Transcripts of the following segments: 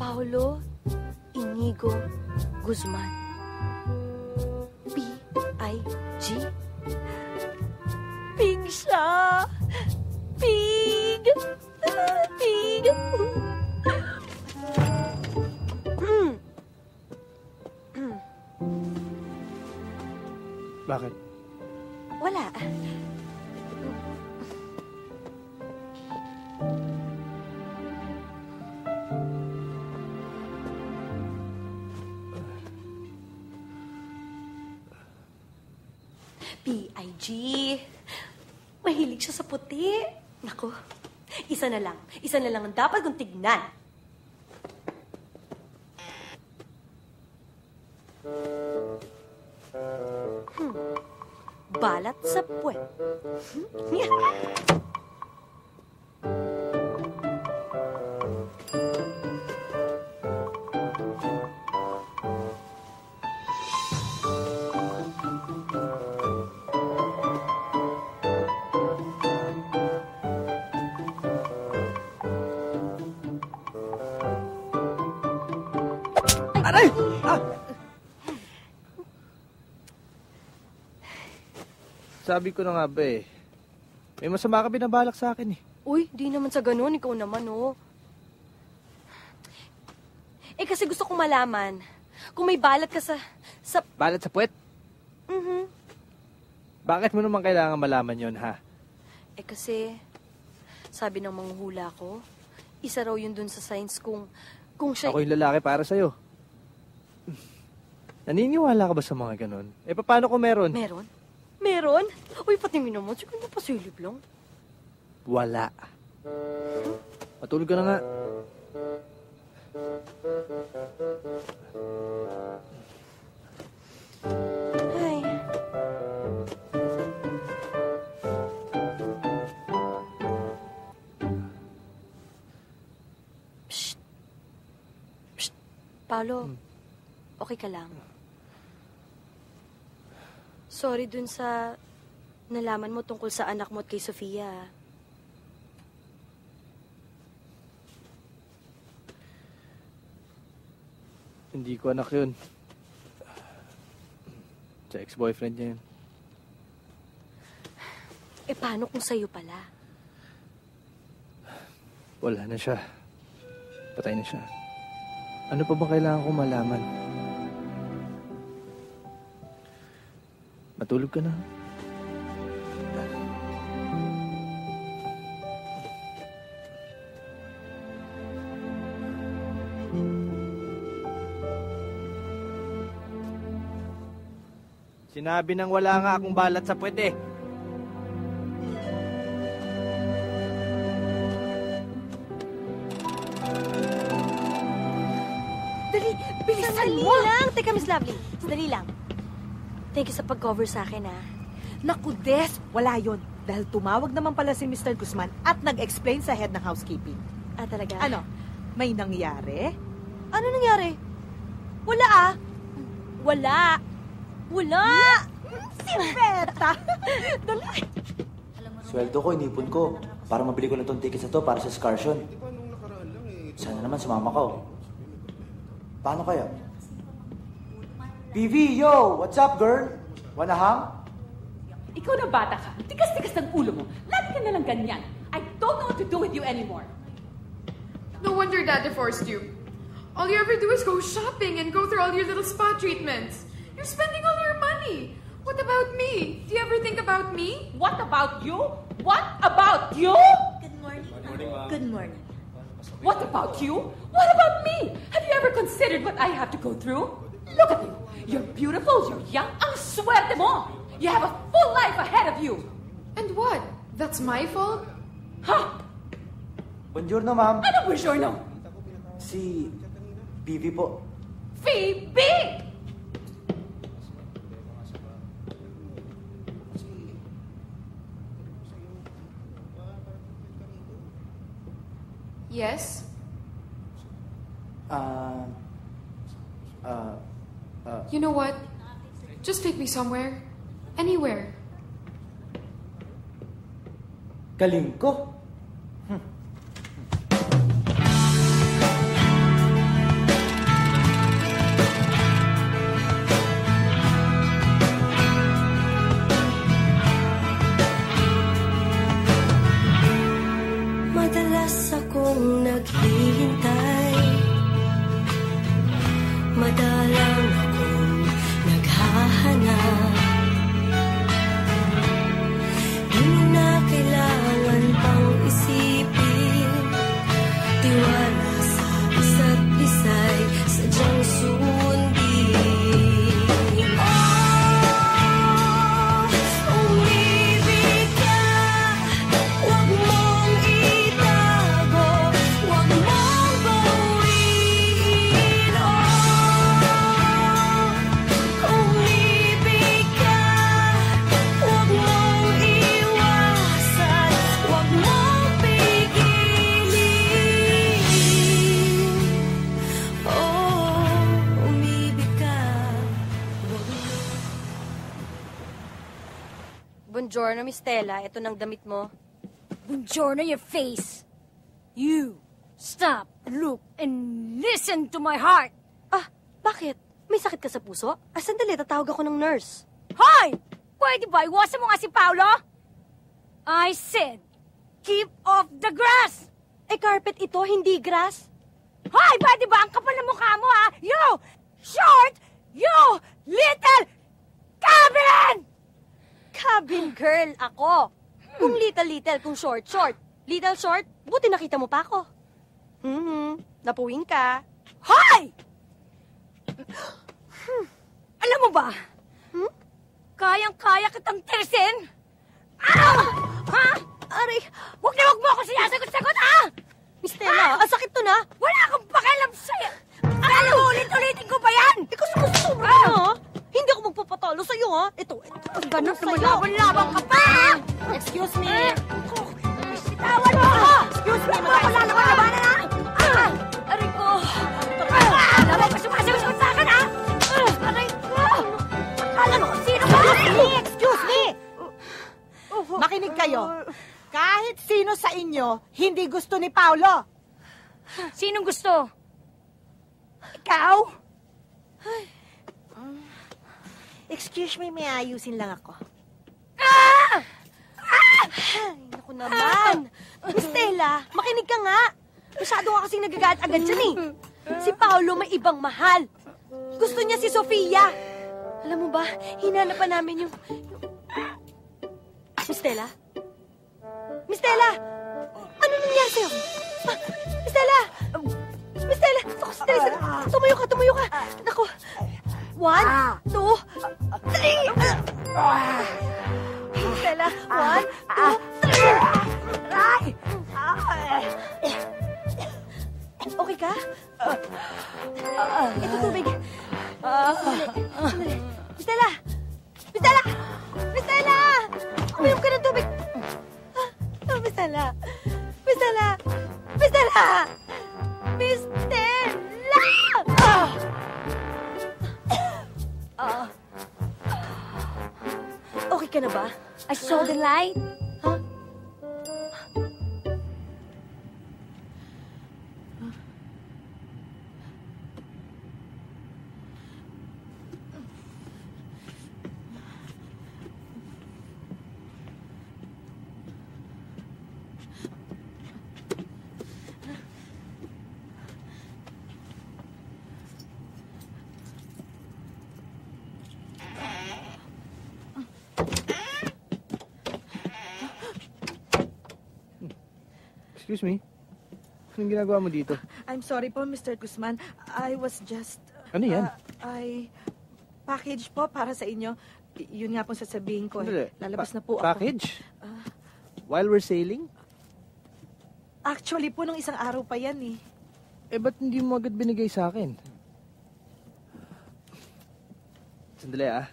Paulo Inigo Guzman. P-I-G? Pig siya! Pig! Pig! Bakit? Wala. P.I.G. Mahilig siya sa puti. Naku, isa na lang. Isa na lang ang dapat kong tignan. Balat sa puwet. Aray! Sabi ko na nga ba eh. May masama ka binabalak sa akin eh. Uy, di naman sa ganun. Ikaw naman, oh. Eh, kasi gusto kong malaman kung may balat ka sa... Balat sa puwet? Bakit mo naman kailangan malaman yon ha? Eh, kasi sabi ng manghuhula ko, isa raw yun dun sa signs kung siya... Ako yung lalaki para sa'yo. Naniniwala ka ba sa mga ganon? Eh, paano kung meron? Meron? Meron? Uy, pati mo naman. Siguro napasilip lang. Wala. Matulog ka na nga. Ay. Psst. Psst. Paolo, okay ka lang? Sorry dun sa nalaman mo tungkol sa anak mo at kay Sofia. Hindi ko anak yun. Sa ex-boyfriend niya yun. Eh, paano kung sa'yo pala? Wala na siya. Patay na siya. Ano pa ba kailangan kong malaman? Matulog ka na. Sinabi nang wala nga akong balat sa puwet eh. Dali, bilisan Sandali mo! lang! Teka, Miss Lovely. Sandali lang. Thank you sa pag-cover sa akin, ha. Naku, Des, wala yon. Dahil tumawag naman pala si Mr. Guzman at nag-explain sa head ng housekeeping. Ah, talaga? Ano, may nangyari? Ano nangyari? Wala, ah. Wala. Wala! Si Beta! Dali! Sweldo ko, inipon ko. Para mabili ko lang tong tickets na to para sa excursion. Sana naman sumama ka. Paano kaya? PV, yo! What's up, girl? Wanna hang? Ikaw na bata ka. Tigas-tigas ng ulo mo. Lagi ka nalang ganyan. I don't know what to do with you anymore. No wonder Dad divorced you. All you ever do is go shopping and go through all your little spa treatments. You're spending all your money. What about me? Do you ever think about me? What about you? What about you? Good morning. Good morning, Mom. Good morning. What about you? What about me? Have you ever considered what I have to go through? Look at you. You're beautiful, you're young. Ang swerte mo. You have a full life ahead of you. And what? That's my fault? Huh? Buongiorno, ma'am. Ano buongiorno? Si PV po. Phoebe! Yes? You know what? Just take me somewhere. Anywhere. Galing ko. Madalas akong naghihintay, madalang akong naghahanap. Di mo na kailangan pang isipin, tiwala sa isa't isa'y sadyang sundin. Buongiorno, Miss Stella. Ito ng damit mo. Buongiorno, your face. You, stop, look, and listen to my heart. Ah, bakit? May sakit ka sa puso? Ah, sandali, tatawag ako ng nurse. Hoy! Pwede ba iwasan mo nga si Paolo? I said, keep off the grass! Eh, carpet ito, hindi grass. Hoy! Pwede ba? Ang kapal na mukha mo, ha? You! Short! You! Little! Cabin! Cabin girl ako. Kung little, kung short. Little short, buti nakita mo pa ako. Napuwing ka. Hoy! Alam mo ba? Kayang-kaya kitang tirsin? Ha? Aray, Huwag mo ako sinasagot-sagot, ha? Miss Stella, ang sakit to na. Wala akong pakialam sa'yo. Alam mo, ulit-ulitin ko ba yan? Ikaw sumusobra ka, ha? Hindi ako magpapatalo sa'yo, ha? Ito. Ganun naman laban-laban ka pa, ha? Excuse me. Bitawan mo ako! Excuse me, Wala na ko labanan, ha? Aray ko! Alam mo ba sumasagot sa akin, ha? Aray ko! Akala mo kung sino ba? Excuse me! Makinig kayo. Kahit sino sa inyo, hindi gusto ni Paolo. Sinong gusto? Ikaw? Excuse me, may ayusin lang ako. Ay, naku naman. Miss Stella, makinig ka nga. Masyado ka kasing nagagalit agad dyan, eh. Si Paolo may ibang mahal. Gusto niya si Sofia. Alam mo ba, hinanapan namin yung... Miss Stella? Miss Stella! Ano nangyari sa'yo? Ah, Miss Stella! Miss Stella! Naku, Stella! Tumayo ka! Naku. 1, 2, 3! Miss Stella, 1, 2, 3! Ay! Okay ka? Ito tubig. Sandali. Miss Stella! Miss Stella! Miss Stella! Uminom ka ng tubig. Miss Stella! Miss Stella! Miss Stella! Miss Stella! Okay ka na ba? I saw the light. Excuse me? Anong ginagawa mo dito? I'm sorry po, Mr. Guzman. I was just... Ano yan? Package po para sa inyo. Yun nga pong sasabihin ko. Sandali. Lalabas na po ako. Package? While we're sailing? Actually po, nung isang araw pa yan eh. Eh, ba't hindi mo agad binigay sa akin? Sandali, ah.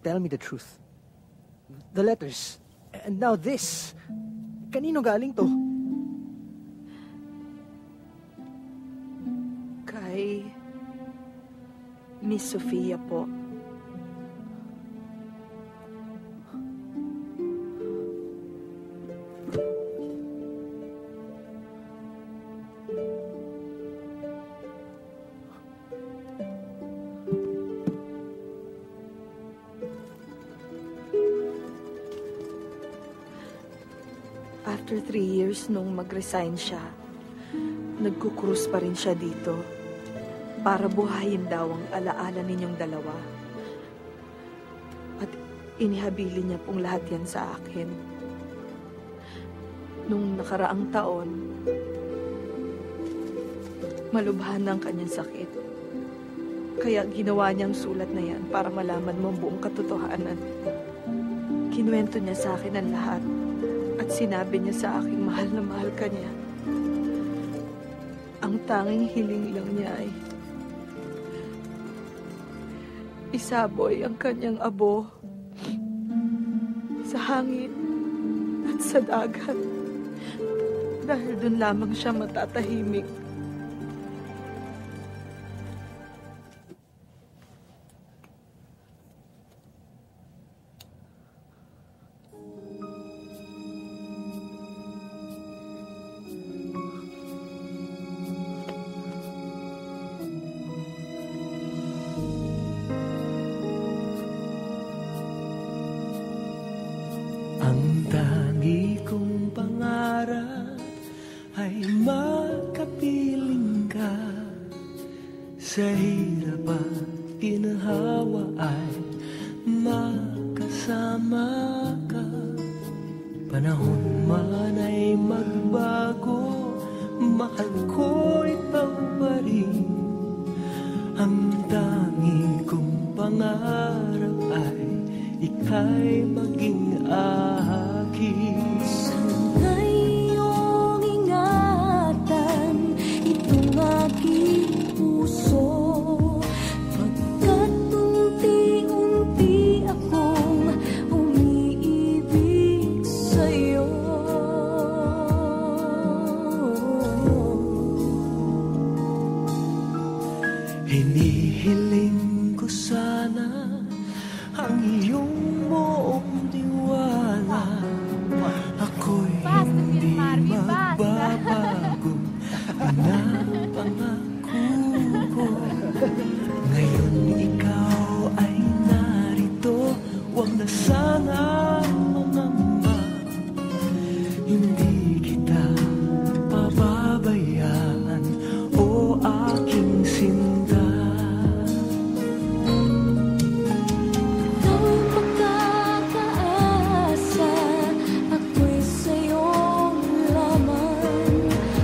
Tell me the truth. The letters. And now this. Kanino galing to? Kay Miss Sofia po. After 3 years nung mag-resign siya, nagkukrus pa rin siya dito para buhayin daw ang alaala ninyong dalawa. At inihabili niya pong lahat yan sa akin. Nung nakaraang taon, malubhan na ang kanyang sakit. Kaya ginawa niyang sulat na yan para malaman mo ang buong katotohanan. Kinuwento niya sa akin ang lahat at sinabi niya sa akin mahal na mahal ka niya. Ang tanging hiling lang niya ay isaboy ang kanyang abo sa hangin at sa dagat dahil dun lamang siya matatahimik. Ang tangi kong pangarap ay makapiling ka. Sa hirap at ginhawa ay makasama ka. Panahon man ay magbago.